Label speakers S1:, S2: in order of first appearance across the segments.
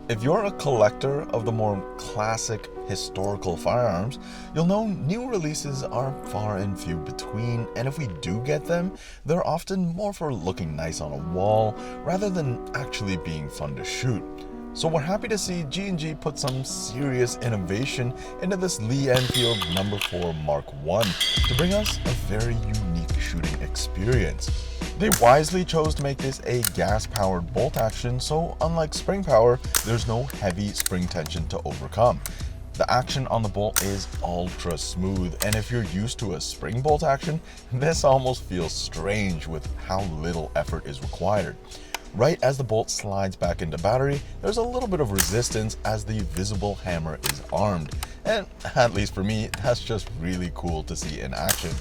S1: If you're a collector of the more classic historical firearms, you'll know new releases are far and few between, and if we do get them, they're often more for looking nice on a wall rather than actually being fun to shoot. So we're happy to see G&G put some serious innovation into this Lee Enfield No.4 MK1 to bring us a very unique shooting experience. They wisely chose to make this a gas-powered bolt action, so unlike spring power, there's no heavy spring tension to overcome. The action on the bolt is ultra smooth, and if you're used to a spring bolt action, this almost feels strange with how little effort is required. Right as the bolt slides back into battery, there's a little bit of resistance as the visible hammer is armed, and at least for me, that's just really cool to see in action.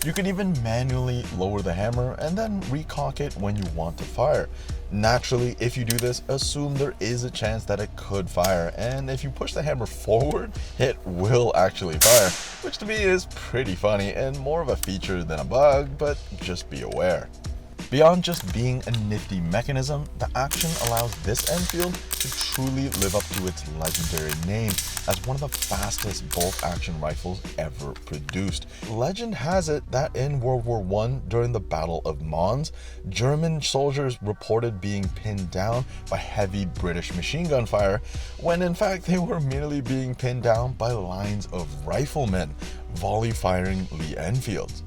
S1: You can even manually lower the hammer and then recock it when you want to fire. Naturally, if you do this, assume there is a chance that it could fire, and if you push the hammer forward, it will actually fire, which to me is pretty funny and more of a feature than a bug, but just be aware. Beyond just being a nifty mechanism, the action allows this Enfield to truly live up to its legendary name as one of the fastest bolt-action rifles ever produced. Legend has it that in World War I, during the Battle of Mons, German soldiers reported being pinned down by heavy British machine gun fire, when in fact they were merely being pinned down by lines of riflemen volley-firing Lee Enfields.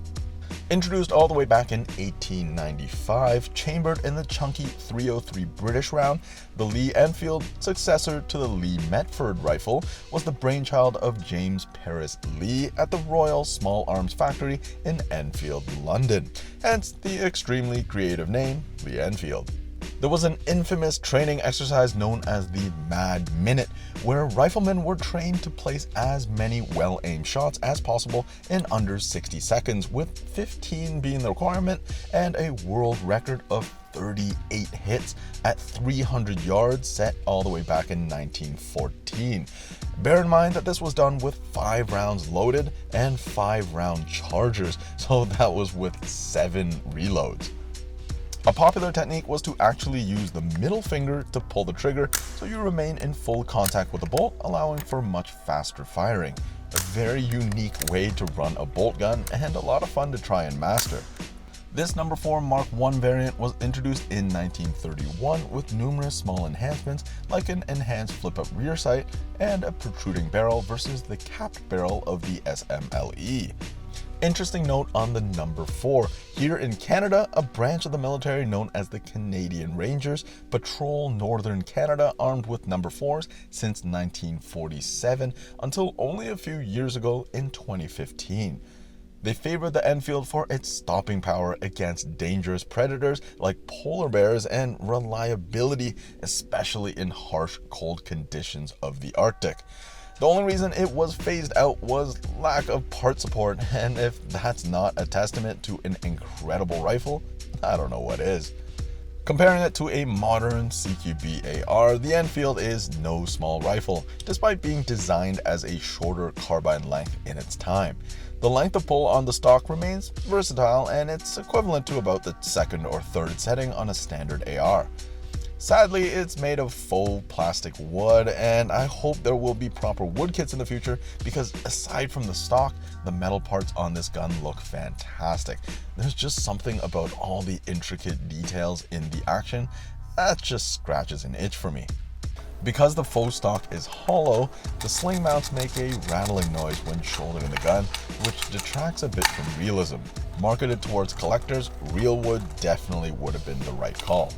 S1: Introduced all the way back in 1895, chambered in the chunky .303 British round, the Lee Enfield, successor to the Lee Metford rifle, was the brainchild of James Paris Lee at the Royal Small Arms Factory in Enfield, London, hence the extremely creative name Lee Enfield. There was an infamous training exercise known as the Mad Minute, where riflemen were trained to place as many well-aimed shots as possible in under 60 seconds, with 15 being the requirement and a world record of 38 hits at 300 yards set all the way back in 1914. Bear in mind that this was done with 5 rounds loaded and 5-round chargers, so that was with 7 reloads. A popular technique was to actually use the middle finger to pull the trigger so you remain in full contact with the bolt, allowing for much faster firing. A very unique way to run a bolt gun and a lot of fun to try and master. This No.4 MK1 variant was introduced in 1931 with numerous small enhancements like an enhanced flip-up rear sight and a protruding barrel versus the capped barrel of the SMLE. Interesting note on the No.4. Here in Canada, a branch of the military known as the Canadian Rangers patrol northern Canada armed with No.4s since 1947 until only a few years ago in 2015. They favor the Enfield for its stopping power against dangerous predators like polar bears and reliability, especially in harsh cold conditions of the Arctic. The only reason it was phased out was lack of part support, and if that's not a testament to an incredible rifle, I don't know what is. Comparing it to a modern CQB AR, the Enfield is no small rifle, despite being designed as a shorter carbine length in its time. The length of pull on the stock remains versatile, and it's equivalent to about the second or third setting on a standard AR. Sadly, it's made of faux plastic wood, and I hope there will be proper wood kits in the future because aside from the stock, the metal parts on this gun look fantastic. There's just something about all the intricate details in the action that just scratches an itch for me. Because the faux stock is hollow, the sling mounts make a rattling noise when shouldering the gun, which detracts a bit from realism. Marketed towards collectors, real wood definitely would have been the right call.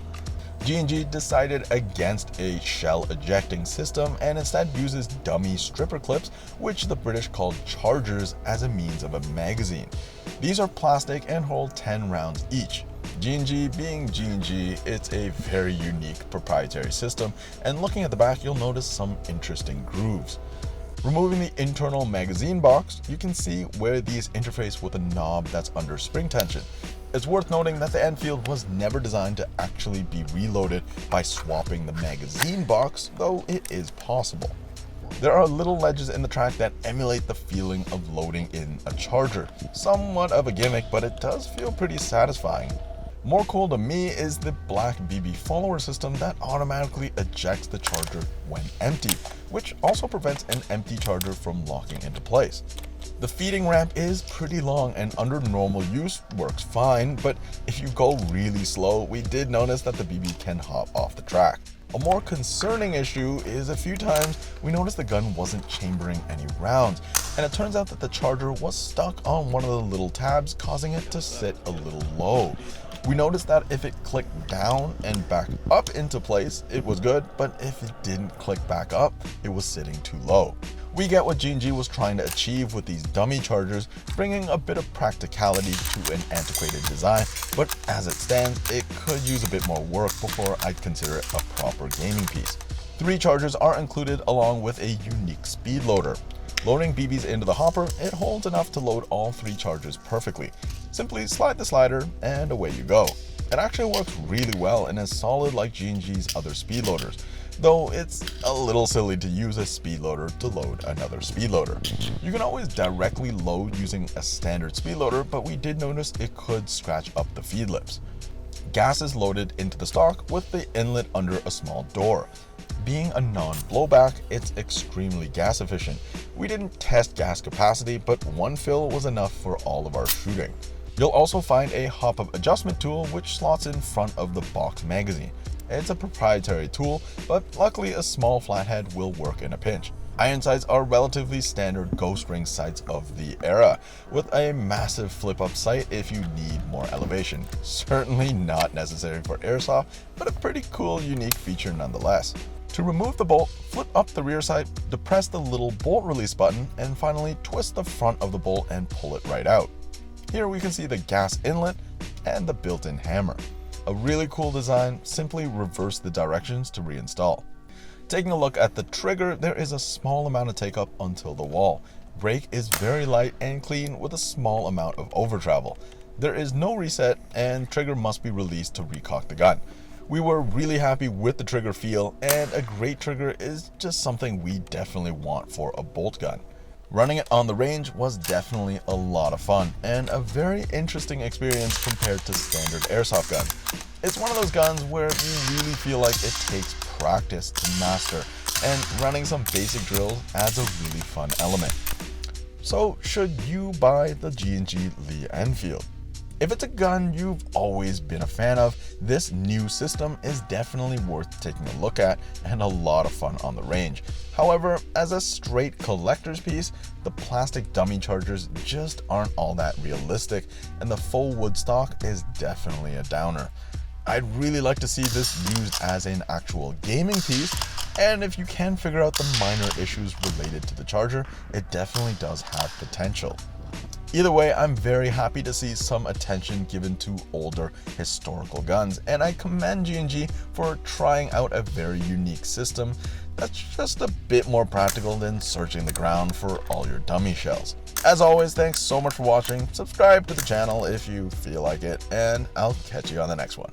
S1: G&G decided against a shell ejecting system and instead uses dummy stripper clips, which the British called chargers, as a means of a magazine. These are plastic and hold 10 rounds each. G&G being G&G, it's a very unique proprietary system, and looking at the back you'll notice some interesting grooves. Removing the internal magazine box, you can see where these interface with a knob that's under spring tension. It's worth noting that the Enfield was never designed to actually be reloaded by swapping the magazine box, though it is possible. There are little ledges in the track that emulate the feeling of loading in a charger. Somewhat of a gimmick, but it does feel pretty satisfying. More cool to me is the black BB follower system that automatically ejects the charger when empty, which also prevents an empty charger from locking into place. The feeding ramp is pretty long and under normal use works fine, but if you go really slow, we did notice that the BB can hop off the track. A more concerning issue is a few times we noticed the gun wasn't chambering any rounds, and it turns out that the charger was stuck on one of the little tabs, causing it to sit a little low. We noticed that if it clicked down and back up into place, it was good, but if it didn't click back up, it was sitting too low. We get what G&G was trying to achieve with these dummy chargers, bringing a bit of practicality to an antiquated design, but as it stands, it could use a bit more work before I'd consider it a proper gaming piece. 3 chargers are included along with a unique speed loader. Loading BBs into the hopper, it holds enough to load all 3 chargers perfectly. Simply slide the slider and away you go. It actually works really well and is solid like G&G's other speed loaders, though it's a little silly to use a speed loader to load another speed loader. You can always directly load using a standard speed loader, but we did notice it could scratch up the feed lips. Gas is loaded into the stock with the inlet under a small door. Being a non-blowback, it's extremely gas efficient. We didn't test gas capacity, but one fill was enough for all of our shooting. You'll also find a hop-up adjustment tool which slots in front of the box magazine. It's a proprietary tool, but luckily a small flathead will work in a pinch. Iron sights are relatively standard ghost ring sights of the era, with a massive flip-up sight if you need more elevation. Certainly not necessary for airsoft, but a pretty cool, unique feature nonetheless. To remove the bolt, flip up the rear sight, depress the little bolt release button, and finally twist the front of the bolt and pull it right out. Here we can see the gas inlet and the built-in hammer. A really cool design, simply reverse the directions to reinstall. Taking a look at the trigger, there is a small amount of take up until the wall. Brake is very light and clean with a small amount of over travel. There is no reset and trigger must be released to recock the gun. We were really happy with the trigger feel, and a great trigger is just something we definitely want for a bolt gun. Running it on the range was definitely a lot of fun and a very interesting experience compared to standard airsoft guns. It's one of those guns where you really feel like it takes practice to master, and running some basic drills adds a really fun element. So should you buy the G&G Lee Enfield? If it's a gun you've always been a fan of, this new system is definitely worth taking a look at and a lot of fun on the range. However, as a straight collector's piece, the plastic dummy chargers just aren't all that realistic, and the full wood stock is definitely a downer. I'd really like to see this used as an actual gaming piece, and if you can figure out the minor issues related to the charger, it definitely does have potential. Either way, I'm very happy to see some attention given to older historical guns, and I commend G&G for trying out a very unique system that's just a bit more practical than searching the ground for all your dummy shells. As always, thanks so much for watching. Subscribe to the channel if you feel like it, and I'll catch you on the next one.